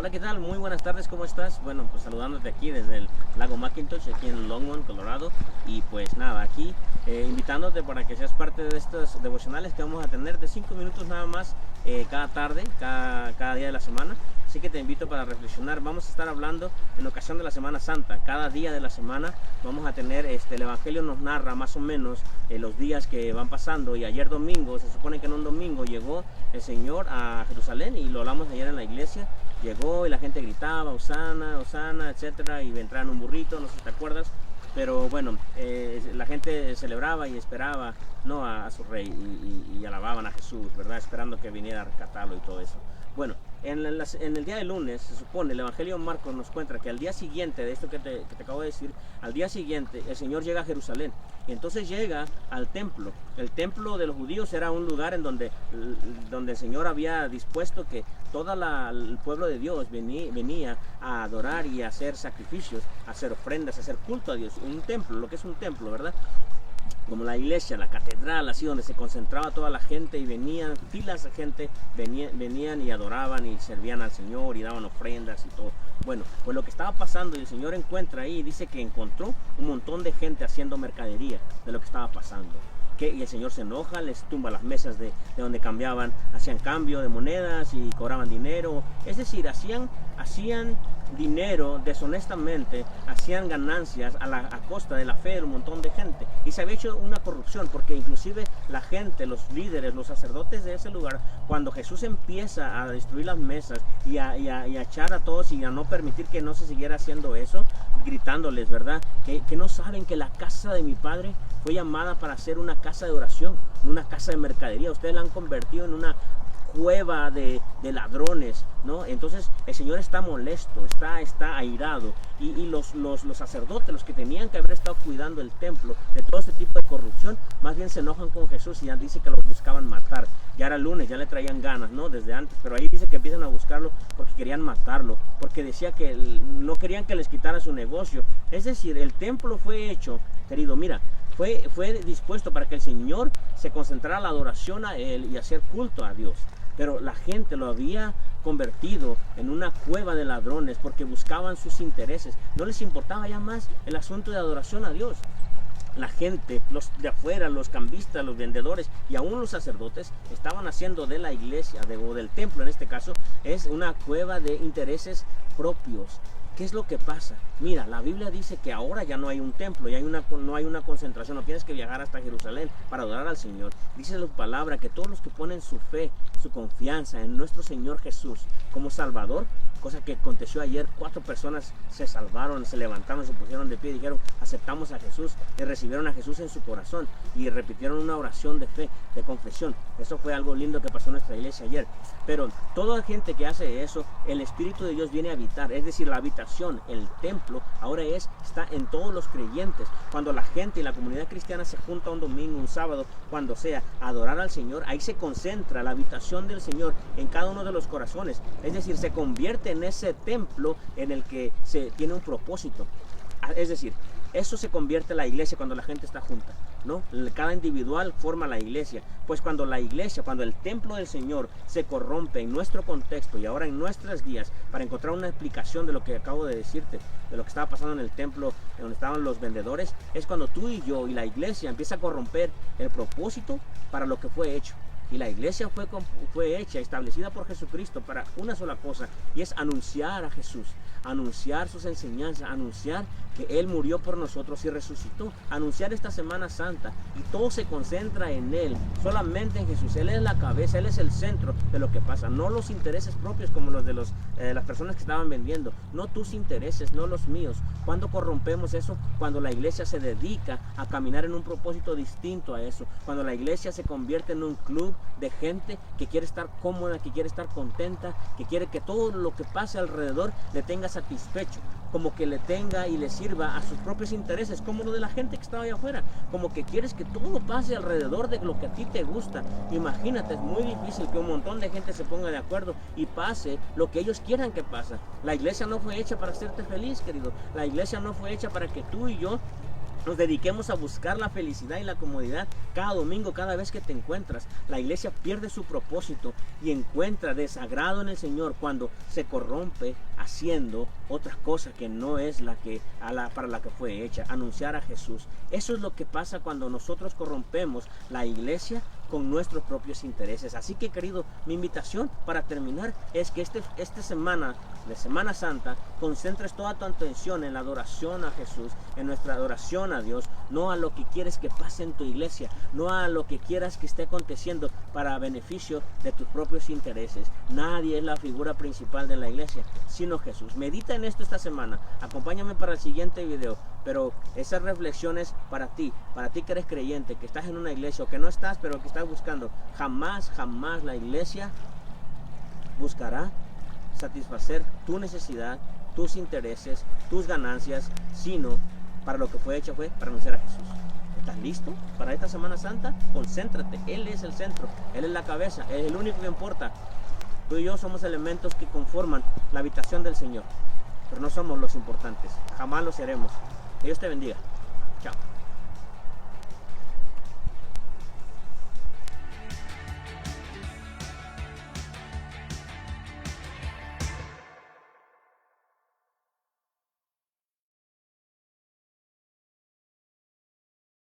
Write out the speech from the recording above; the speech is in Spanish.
Hola, ¿qué tal? Muy buenas tardes, ¿cómo estás? Bueno, pues saludándote aquí desde el lago McIntosh, aquí en Longmont, Colorado. Y pues nada, aquí invitándote para que seas parte de estos devocionales que vamos a tener de 5 minutos nada más cada tarde, cada día de la semana. Así que te invito para reflexionar. Vamos a estar hablando en ocasión de la Semana Santa. Cada día de la semana vamos a tener, el Evangelio nos narra más o menos los días que van pasando. Y ayer domingo, se supone que en un domingo llegó el Señor a Jerusalén, y lo hablamos ayer en la iglesia. Llegó y la gente gritaba, Hosana, Hosana, etcétera, y vendrá en un burrito, no sé si te acuerdas. Pero bueno, la gente celebraba y esperaba, ¿no?, a su rey, y alababan a Jesús, ¿verdad? Esperando que viniera a rescatarlo y todo eso. Bueno, en el día de lunes, se supone, el Evangelio de Marcos nos cuenta que al día siguiente de esto que te acabo de decir, al día siguiente el Señor llega a Jerusalén. Y entonces llega al templo. El templo de los judíos era un lugar en donde el Señor había dispuesto que todo el pueblo de Dios venía a adorar y a hacer sacrificios, a hacer ofrendas, a hacer culto a Dios. Un templo, lo que es un templo, ¿verdad? Como la iglesia, la catedral, así donde se concentraba toda la gente, y venían filas de gente, venían y adoraban y servían al Señor y daban ofrendas y todo. Bueno, pues lo que estaba pasando, y el Señor encuentra ahí, dice que encontró un montón de gente haciendo mercadería de lo que estaba pasando. Y el Señor se enoja, les tumba las mesas de donde cambiaban, hacían cambio de monedas y cobraban dinero. Es decir, hacían dinero deshonestamente, hacían ganancias a costa de la fe de un montón de gente. Y se había hecho una corrupción, porque inclusive la gente, los líderes, los sacerdotes de ese lugar, cuando Jesús empieza a destruir las mesas y a echar a todos y a no permitir que no se siguiera haciendo eso, gritándoles, ¿verdad?, que no saben que la casa de mi Padre fue llamada para ser una casa de oración, una casa de mercadería. Ustedes la han convertido en una cueva de ladrones, ¿no? Entonces el Señor está molesto, está airado, y los sacerdotes, los que tenían que haber estado cuidando el templo de todo este tipo de corrupción, más bien se enojan con Jesús y ya dice que lo buscaban matar. Ya era lunes, ya le traían ganas, ¿no?, desde antes, pero ahí dice que empiezan a buscarlo porque querían matarlo, porque decía que no querían que les quitara su negocio. Es decir, el templo fue hecho, querido, mira, fue dispuesto para que el Señor se concentrara en la adoración a Él y hacer culto a Dios. Pero la gente lo había convertido en una cueva de ladrones porque buscaban sus intereses. No les importaba ya más el asunto de adoración a Dios. La gente, los de afuera, los cambistas, los vendedores y aún los sacerdotes estaban haciendo de la iglesia, o del templo en este caso, es una cueva de intereses propios. ¿Qué es lo que pasa? Mira, la Biblia dice que ahora ya no hay un templo, no hay una concentración, no tienes que viajar hasta Jerusalén para adorar al Señor. Dice la palabra que todos los que ponen su fe, su confianza en nuestro Señor Jesús como Salvador, cosa que aconteció ayer, 4 personas se salvaron, se levantaron, se pusieron de pie y dijeron, aceptamos a Jesús, y recibieron a Jesús en su corazón y repitieron una oración de fe, de confesión. Eso fue algo lindo que pasó en nuestra iglesia ayer. Pero toda gente que hace eso, el Espíritu de Dios viene a habitar, es decir, la habitación, el templo, ahora está en todos los creyentes. Cuando la gente y la comunidad cristiana se junta un domingo, un sábado, cuando sea, a adorar al Señor, ahí se concentra la habitación del Señor en cada uno de los corazones. Es decir, se convierte en ese templo en el que se tiene un propósito. Es decir, eso se convierte en la iglesia cuando la gente está junta, ¿no? Cada individual forma la iglesia. Pues cuando la iglesia, cuando el templo del Señor se corrompe en nuestro contexto y ahora en nuestras guías, para encontrar una explicación de lo que acabo de decirte, de lo que estaba pasando en el templo donde estaban los vendedores, es cuando tú y yo y la iglesia empieza a corromper el propósito para lo que fue hecho. Y la iglesia fue hecha, establecida por Jesucristo para una sola cosa, y es anunciar a Jesús, anunciar sus enseñanzas, anunciar que Él murió por nosotros y resucitó, anunciar esta Semana Santa, y todo se concentra en Él, solamente en Jesús. Él es la cabeza, Él es el centro de lo que pasa, no los intereses propios como los de las personas que estaban vendiendo, no tus intereses, no los míos. ¿Cuándo corrompemos eso? Cuando la iglesia se dedica a caminar en un propósito distinto a eso, cuando la iglesia se convierte en un club de gente que quiere estar cómoda, que quiere estar contenta, que quiere que todo lo que pase alrededor le tenga satisfecho, como que le tenga y le sirva a sus propios intereses, como lo de la gente que estaba allá afuera, como que quieres que todo pase alrededor de lo que a ti te gusta. Imagínate, es muy difícil que un montón de gente se ponga de acuerdo y pase lo que ellos quieran que pase. La iglesia no fue hecha para hacerte feliz, querido. La iglesia no fue hecha para que tú y yo nos dediquemos a buscar la felicidad y la comodidad cada domingo, cada vez que te encuentras. La iglesia pierde su propósito y encuentra desagrado en el Señor cuando se corrompe haciendo otra cosa que no es para la que fue hecha, anunciar a Jesús. Eso es lo que pasa cuando nosotros corrompemos la iglesia con nuestros propios intereses. Así que, querido, mi invitación para terminar es que esta semana de Semana Santa concentres toda tu atención en la adoración a Jesús, en nuestra adoración a Dios, no a lo que quieres que pase en tu iglesia, no a lo que quieras que esté aconteciendo para beneficio de tus propios intereses. Nadie es la figura principal de la iglesia, sino Jesús. Medita en esto esta semana. Acompáñame para el siguiente video. Pero esas reflexiones para ti que eres creyente, que estás en una iglesia o que no estás, pero que estás buscando. Jamás la iglesia buscará satisfacer tu necesidad, tus intereses, tus ganancias, sino para lo que fue hecho fue para anunciar a Jesús. ¿Estás listo para esta Semana Santa? Concéntrate. Él es el centro, Él es la cabeza, Él es el único que importa. Tú y yo somos elementos que conforman la habitación del Señor, pero no somos los importantes. Jamás lo seremos. Dios te bendiga. Chao.